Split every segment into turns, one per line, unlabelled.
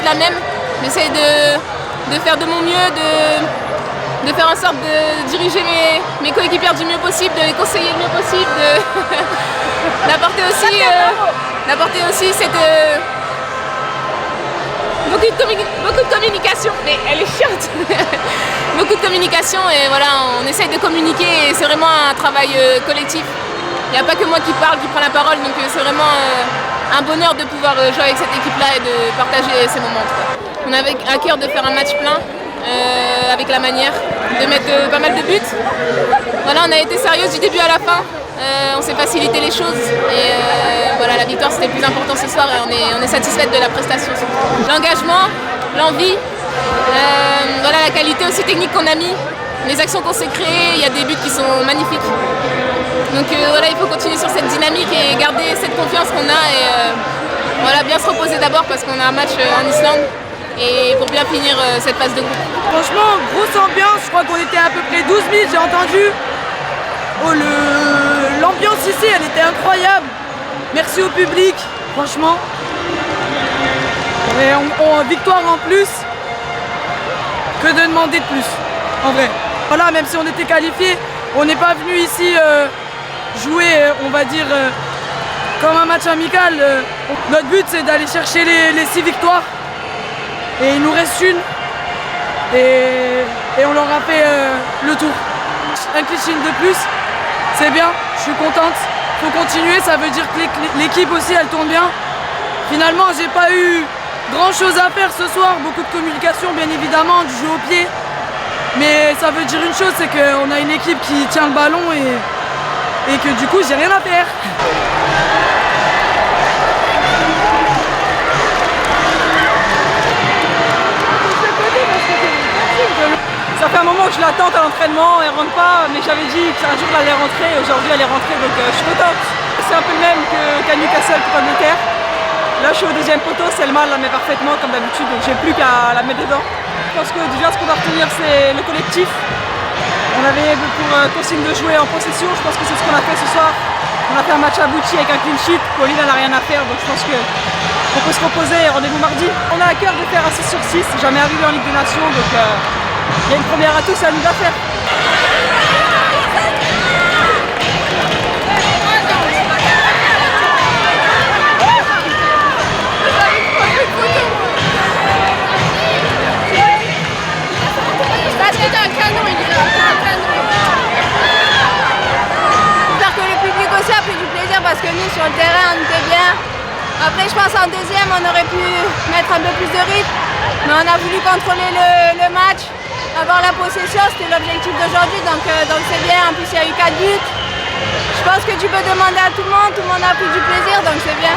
la même. J'essaie de faire de mon mieux, de faire en sorte de diriger mes coéquipiers du mieux possible, de les conseiller le mieux possible, d'apporter aussi cette... beaucoup de communication, mais elle est chiante. Beaucoup de communication et voilà, on essaye de communiquer et c'est vraiment un travail collectif. Il n'y a pas que moi qui parle, qui prend la parole, donc c'est vraiment un bonheur de pouvoir jouer avec cette équipe-là et de partager ces moments. On avait à cœur de faire un match plein, avec la manière, de mettre pas mal de buts. Voilà, on a été sérieuse du début à la fin, on s'est facilité les choses et voilà, la victoire c'était le plus important ce soir et on est satisfaite de la prestation. L'engagement, l'envie, voilà, la qualité aussi technique qu'on a mis, les actions qu'on s'est créées, il y a des buts qui sont magnifiques. Donc voilà, il faut continuer sur cette dynamique et garder cette confiance qu'on a et voilà, bien se reposer d'abord parce qu'on a un match en Islande et pour bien finir cette phase de groupe.
Franchement, grosse ambiance, je crois qu'on était à peu près 12 000, j'ai entendu. Oh, l'ambiance ici, elle était incroyable. Merci au public, franchement. Et victoire en plus, que de demander de plus, en vrai. Voilà, même si on était qualifiés, on n'est pas venu ici jouer, on va dire, comme un match amical. Notre but, c'est d'aller chercher les 6 victoires. Et il nous reste une. Et on leur a fait le tour. Un clean de plus, c'est bien, je suis contente. Faut continuer, ça veut dire que l'équipe aussi, elle tourne bien. Finalement, j'ai pas eu grand chose à faire ce soir, beaucoup de communication bien évidemment, du jeu au pied. Mais ça veut dire une chose, c'est qu'on a une équipe qui tient le ballon et que du coup, j'ai rien à faire.
Ça fait un moment que je l'attends à l'entraînement, elle rentre pas, mais j'avais dit qu'un jour elle allait rentrer, aujourd'hui elle est rentrée, donc je suis contente. C'est un peu le même qu'à Newcastle pour Angleterre. Là je suis au deuxième poteau, Selma la met parfaitement comme d'habitude, donc j'ai plus qu'à la mettre dedans. Je pense que déjà ce qu'on va retenir c'est le collectif. On avait pour consigne de jouer en possession, je pense que c'est ce qu'on a fait ce soir. On a fait un match abouti avec un clean sheet, Pauline elle n'a rien à faire, donc je pense qu'on peut se reposer et rendez-vous mardi. On a à cœur de faire un 6 sur 6, jamais arrivé en Ligue des Nations, donc il y a une première à tous, à nous à faire.
J'espère que le public aussi a pris du plaisir parce que nous sur le terrain on était bien. Après je pense en deuxième on aurait pu mettre un peu plus de rythme, mais on a voulu contrôler le match. Avoir la possession, c'était l'objectif d'aujourd'hui, donc c'est bien. En plus, il y a eu 4 buts. Je pense que tu peux demander à tout le monde a pris du plaisir, donc c'est bien.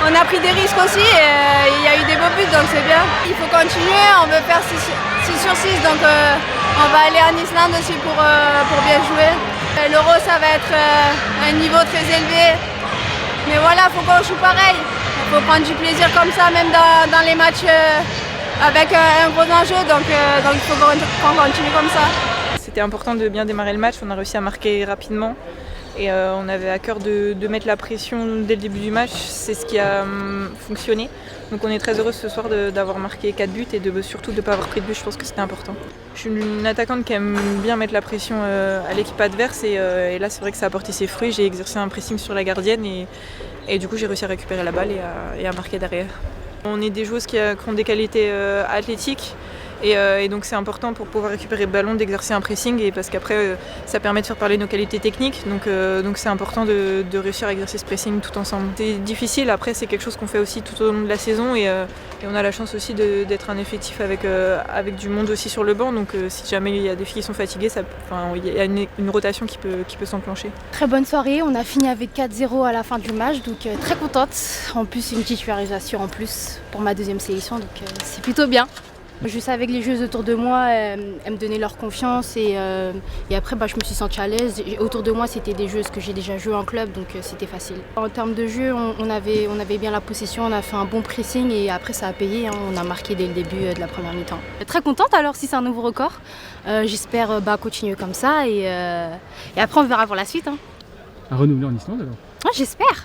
On a pris des risques aussi, et il y a eu des beaux buts, donc c'est bien. Il faut continuer, on veut faire 6 sur 6, donc on va aller en Islande aussi pour bien jouer. L'Euro, ça va être un niveau très élevé, mais voilà, il faut qu'on joue pareil. Il faut prendre du plaisir comme ça, même dans les matchs. Avec un gros enjeu, donc il faut qu'on continue comme ça.
C'était important de bien démarrer le match, on a réussi à marquer rapidement et on avait à cœur de mettre la pression dès le début du match, c'est ce qui a fonctionné. Donc on est très heureux ce soir d'avoir marqué 4 buts et surtout de ne pas avoir pris de but, je pense que c'était important. Je suis une attaquante qui aime bien mettre la pression à l'équipe adverse et là c'est vrai que ça a porté ses fruits, j'ai exercé un pressing sur la gardienne et du coup j'ai réussi à récupérer la balle et à marquer derrière. On est des joueuses qui ont des qualités athlétiques et donc c'est important pour pouvoir récupérer le ballon d'exercer un pressing et parce qu'après ça permet de faire parler nos qualités techniques donc c'est important de réussir à exercer ce pressing tout ensemble. C'est difficile, après c'est quelque chose qu'on fait aussi tout au long de la saison et on a la chance aussi d'être un effectif avec du monde aussi sur le banc, donc si jamais il y a des filles qui sont fatiguées, il y a une rotation qui peut s'enclencher.
Très bonne soirée, on a fini avec 4-0 à la fin du match, donc très contente. En plus une titularisation en plus pour ma deuxième sélection, donc c'est plutôt bien. Je savais avec les joueuses autour de moi, elles me donnaient leur confiance et après je me suis sentie à l'aise. Autour de moi c'était des joueuses que j'ai déjà joué en club, donc c'était facile. En termes de jeu, on avait bien la possession, on a fait un bon pressing et après ça a payé, hein, on a marqué dès le début de la première mi-temps. Très contente alors si c'est un nouveau record, j'espère continuer comme ça et après on verra pour la suite. Hein.
À renouveler en Islande alors?
Ouais, j'espère.